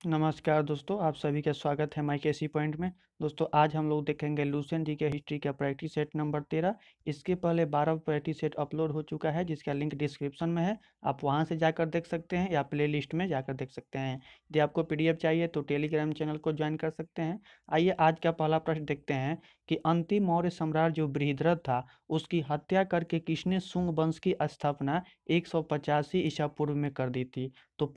नमस्कार दोस्तों, आप सभी का स्वागत है माई केसी पॉइंट में। दोस्तों आज हम लोग देखेंगे लुसेंट जी के हिस्ट्री का प्रैक्टिस सेट नंबर 13। इसके पहले 12 प्रैक्टिस सेट अपलोड हो चुका है, जिसका लिंक डिस्क्रिप्शन में है। आप वहां से जाकर देख सकते हैं या प्ले लिस्ट में जाकर देख सकते हैं। यदि आपको पीडीएफ चाहिए तो टेलीग्राम चैनल को ज्वाइन कर सकते हैं। आइए आज का पहला प्रश्न देखते हैं कि अंतिम मौर्य सम्राट जो बृहद्रथ था, उसकी हत्या करके किसने शुंग वंश की स्थापना 185 ईसा पूर्व में कर दी थी? तो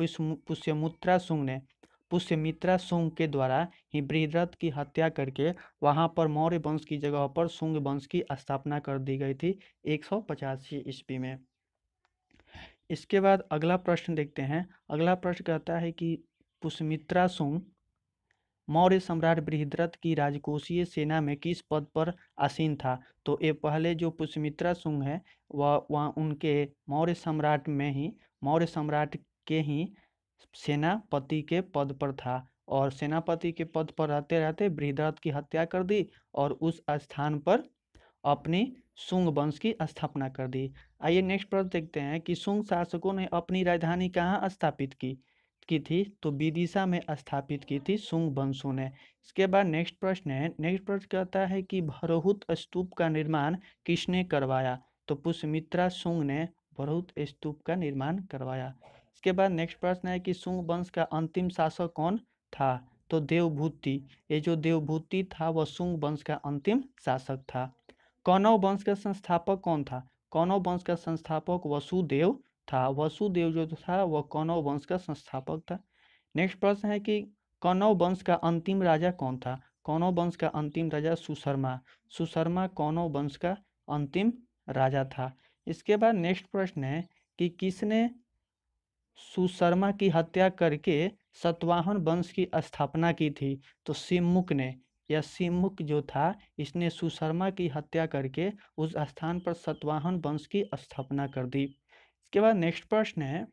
पुष्यमित्रा शुंग के द्वारा ही बृहद्रथ की हत्या करके वहां पर मौर्य वंश की जगह पर शुंग वंश की स्थापना कर दी गई थी 185 ईस्वी में। इसके बाद अगला प्रश्न देखते हैं। अगला प्रश्न कहता है कि पुष्यमित्रा शुंग मौर्य सम्राट बृहद्रथ की राजकोषीय सेना में किस पद पर आसीन था? तो ये पहले जो पुष्यमित्रा शुंग है वह उनके मौर्य सम्राट के ही सेनापति के पद पर था, और सेनापति के पद पर रहते रहते बृहद्रथ की हत्या कर दी और उस स्थान पर अपनी शुंग वंश की स्थापना कर दी। आइए नेक्स्ट प्रश्न देखते हैं कि शुंग शासकों ने अपनी राजधानी कहाँ स्थापित की थी? तो विदिशा में स्थापित की थी शुंग वंशों ने। इसके बाद नेक्स्ट प्रश्न कहता है कि भरहुत स्तूप का निर्माण किसने करवाया? तो पुष्यमित्रा शुंग ने भरहुत स्तूप का निर्माण करवाया। इसके बाद नेक्स्ट प्रश्न है कि शुंग वंश का अंतिम शासक कौन था? तो देवभूति। ये जो देवभूति था वह शुंग वंश का अंतिम शासक था। कौनव वंश का संस्थापक कौन था? कौनव वंश का संस्थापक वसुदेव था। वसुदेव जो था वह कौनव वंश का संस्थापक था। नेक्स्ट प्रश्न है कि कौनव वंश का अंतिम राजा कौन था? कौनव वंश का अंतिम राजा सुशर्मा। सुशर्मा कौनव वंश का अंतिम राजा था। इसके बाद नेक्स्ट प्रश्न है कि किसने सुशर्मा की हत्या करके सतवाहन वंश की स्थापना की थी? तो सिमुक ने। यह सिमुक जो था इसने सुशर्मा की हत्या करके उस स्थान पर सतवाहन वंश की स्थापना कर दी। इसके बाद नेक्स्ट प्रश्न है,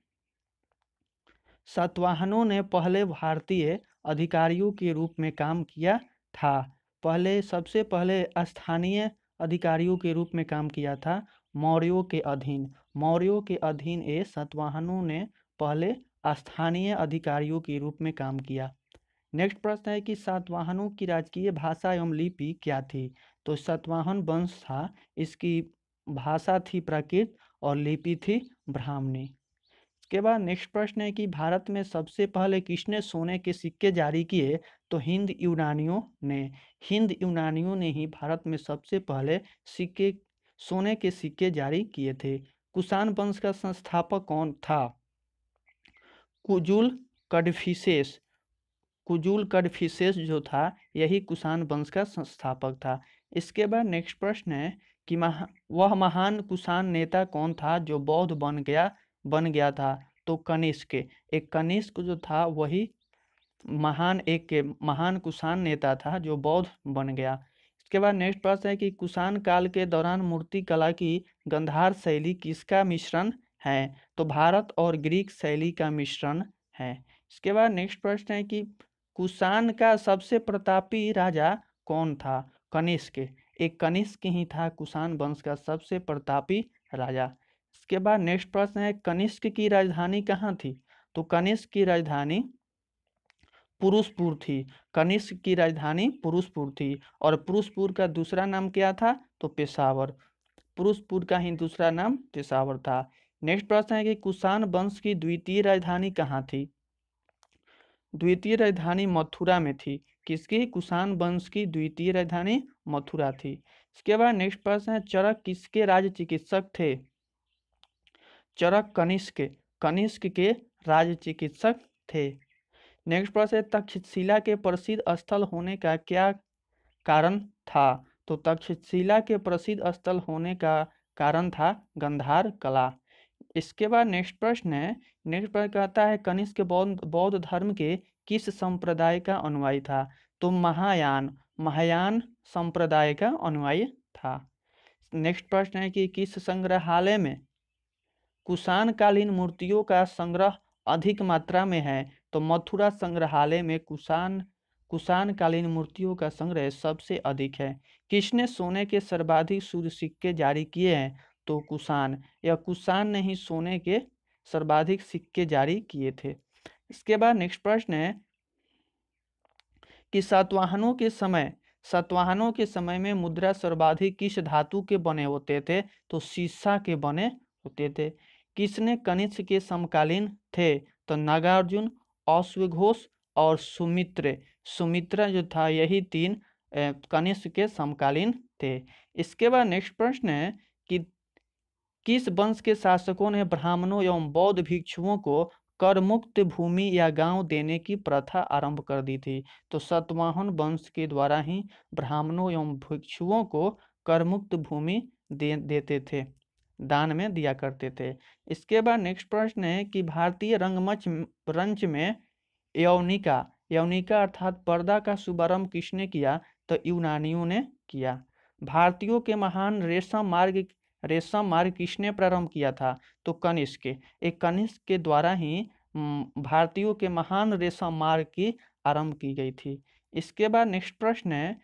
सातवाहनों ने पहले भारतीय अधिकारियों के रूप में काम किया था? सबसे पहले स्थानीय अधिकारियों के रूप में काम किया था मौर्यों के अधीन। मौर्यों के अधीन ये सातवाहनों ने पहले स्थानीय अधिकारियों के रूप में काम किया। नेक्स्ट प्रश्न है कि सातवाहनों की राजकीय भाषा एवं लिपि क्या थी? तो सातवाहन वंश था, इसकी भाषा थी प्राकृत और लिपि थी ब्राह्मणी। इसके बाद नेक्स्ट प्रश्न है कि भारत में सबसे पहले किसने सोने के सिक्के जारी किए? तो हिंद यूनानियों ने ही भारत में सबसे पहले सोने के सिक्के जारी किए थे। कुषाण वंश का संस्थापक कौन था? कुजुल कडफिसेस। कुजुल कडफिसेस जो था यही कुषाण वंश का संस्थापक था। इसके बाद नेक्स्ट प्रश्न है कि वह महान कुषाण नेता कौन था जो बौद्ध बन गया था? तो कनिष्क। एक कनिष्क जो था वही महान कुषाण नेता था जो बौद्ध बन गया। इसके बाद नेक्स्ट प्रश्न है कि कुषाण काल के दौरान मूर्ति कला की गंधार शैली किसका मिश्रण है? तो भारत और ग्रीक शैली का मिश्रण है। इसके बाद नेक्स्ट प्रश्न है कि कुषाण का सबसे प्रतापी राजा कौन था? कनिष्क। एक कनिष्क ही था कुषाण वंश का सबसे प्रतापी राजा। इसके बाद नेक्स्ट प्रश्न है, कनिष्क की राजधानी कहाँ थी? तो कनिष्क की राजधानी पुरुषपुर थी। कनिष्क की राजधानी पुरुषपुर थी। और पुरुषपुर का दूसरा नाम क्या था? तो पेशावर। पुरुषपुर का ही दूसरा नाम पेशावर था। नेक्स्ट प्रश्न है कि कुषाण वंश की द्वितीय राजधानी कहाँ थी? द्वितीय राजधानी मथुरा में थी। किसकी? कुषाण वंश की द्वितीय राजधानी मथुरा थी। इसके बाद नेक्स्ट प्रश्न है, चरक किसके राज चिकित्सक थे? चरक कनिष्क के राज चिकित्सक थे। नेक्स्ट प्रश्न है, तक्षशिला के प्रसिद्ध स्थल होने का क्या कारण था? तो तक्षशिला के प्रसिद्ध स्थल होने का कारण था गंधार कला। इसके बाद नेक्स्ट प्रश्न कहता है, कनिष्क बौद्ध धर्म के किस संप्रदाय का अनुयायी था? तो महायान संप्रदाय का अनुयायी था। नेक्स्ट प्रश्न है कि किस संग्रहालय में कुषाण कालीन मूर्तियों का संग्रह अधिक मात्रा में है? तो मथुरा संग्रहालय में कुषाण कालीन मूर्तियों का संग्रह सबसे अधिक है। किसने सोने के सर्वाधिक शुद्ध सिक्के जारी किए हैं? तो कुषाण। यह कुषाण ने ही सोने के सर्वाधिक सिक्के जारी किए थे। इसके बाद नेक्स्ट प्रश्न है, कि सातवाहनों के समय में मुद्रा सर्वाधिक किस धातु के बने होते थे? तो शीशा के बने होते थे। किसने कनिष्क के समकालीन थे? तो नागार्जुन, अश्वघोष और सुमित्रा जो था, यही तीन कनिष्क के समकालीन थे। इसके बाद नेक्स्ट प्रश्न है कि किस वंश के शासकों ने ब्राह्मणों एवं बौद्ध भिक्षुओं को कर मुक्त भूमि या गांव देने की प्रथा आरंभ कर दी थी? तो सातवाहन वंश के द्वारा ही ब्राह्मणों एवं भिक्षुओं को कर मुक्त भूमि देते थे, दान में दिया करते थे। इसके बाद नेक्स्ट प्रश्न है कि भारतीय रंगमंच में यवनिका अर्थात पर्दा का शुभारंभ किसने किया? तो यूनानियों ने किया। भारतीयों के महान रेशम मार्ग किसने प्रारंभ किया था? तो कनिष्क। एक कनिष्क के द्वारा ही भारतीयों के महान रेशम मार्ग की आरंभ की गई थी। इसके बाद नेक्स्ट प्रश्न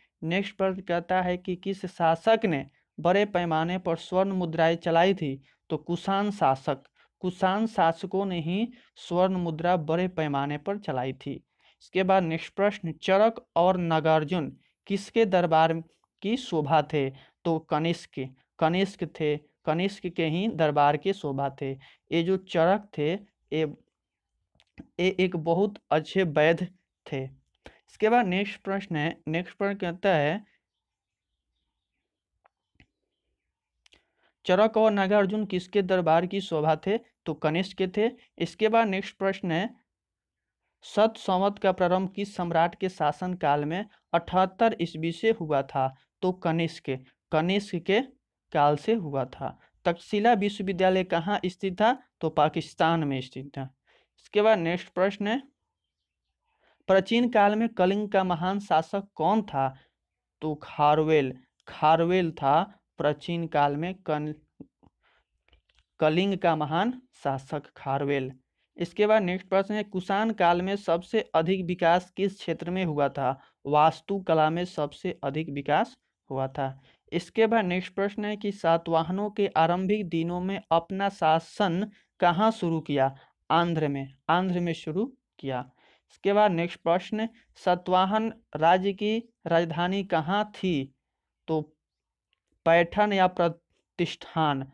कहता है कि किस शासक ने बड़े पैमाने पर स्वर्ण मुद्राएं चलाई थी? तो कुषाण शासकों ने ही स्वर्ण मुद्रा बड़े पैमाने पर चलाई थी। इसके बाद नेक्स्ट प्रश्न, चरक और नागार्जुन किसके दरबार की शोभा थे? तो कनिष्क थे, कनिष्क के ही दरबार के शोभा थे। ये जो चरक थे ये एक बहुत अच्छे वैद्य थे। इसके बाद नेक्स्ट प्रश्न कहता है चरक और नागार्जुन किसके दरबार की शोभा थे? तो कनिष्क के थे। इसके बाद नेक्स्ट प्रश्न है सत संवत का प्रारंभ किस सम्राट के शासन काल में 78 ईस्वी से हुआ था? तो कनिष्क के काल से हुआ था। तक्षशिला विश्वविद्यालय कहाँ स्थित था? तो पाकिस्तान में स्थित था। इसके बाद नेक्स्ट प्रश्न है प्राचीन काल में कलिंग का महान शासक कौन था? तो खारवेल था प्राचीन काल में कलिंग का महान शासक खारवेल। इसके बाद नेक्स्ट प्रश्न है कुषाण काल में सबसे अधिक विकास किस क्षेत्र में हुआ था? वास्तुकला में सबसे अधिक विकास हुआ था। इसके बाद नेक्स्ट प्रश्न है कि सातवाहनों के आरंभिक दिनों में अपना शासन कहाँ शुरू किया? आंध्र में शुरू किया। इसके बाद नेक्स्ट प्रश्न, सातवाहन राज्य की राजधानी कहाँ थी? तो पैठन या प्रतिष्ठान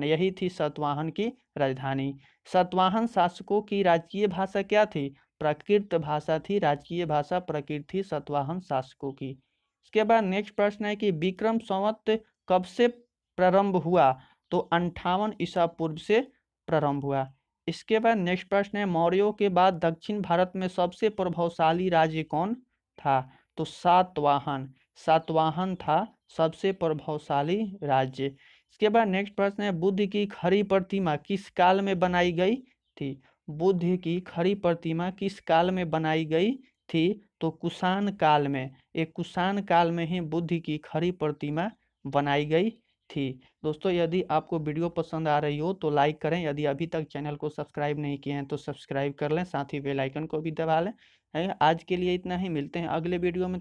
यही थी सातवाहन की राजधानी। सातवाहन शासकों की राजकीय भाषा क्या थी? प्राकृत भाषा थी, राजकीय भाषा प्राकृत थी सातवाहन शासकों की। इसके बाद नेक्स्ट प्रश्न है कि विक्रम संवत कब से प्रारंभ हुआ? तो 58 ईसा पूर्व से प्रारंभ हुआ। इसके बाद नेक्स्ट प्रश्न है मौर्यों के बाद दक्षिण भारत में सबसे प्रभावशाली राज्य कौन था? तो सातवाहन था सबसे प्रभावशाली राज्य। इसके बाद नेक्स्ट प्रश्न है बुद्ध की खड़ी प्रतिमा किस काल में बनाई गई थी? बुद्ध की खड़ी प्रतिमा किस काल में बनाई गई थी? तो कुषाण काल में। एक कुषाण काल में ही बुद्ध की खड़ी प्रतिमा बनाई गई थी। दोस्तों यदि आपको वीडियो पसंद आ रही हो तो लाइक करें, यदि अभी तक चैनल को सब्सक्राइब नहीं किए हैं तो सब्सक्राइब कर लें, साथ ही बेल आइकन को भी दबा लें। आज के लिए इतना ही, मिलते हैं अगले वीडियो में।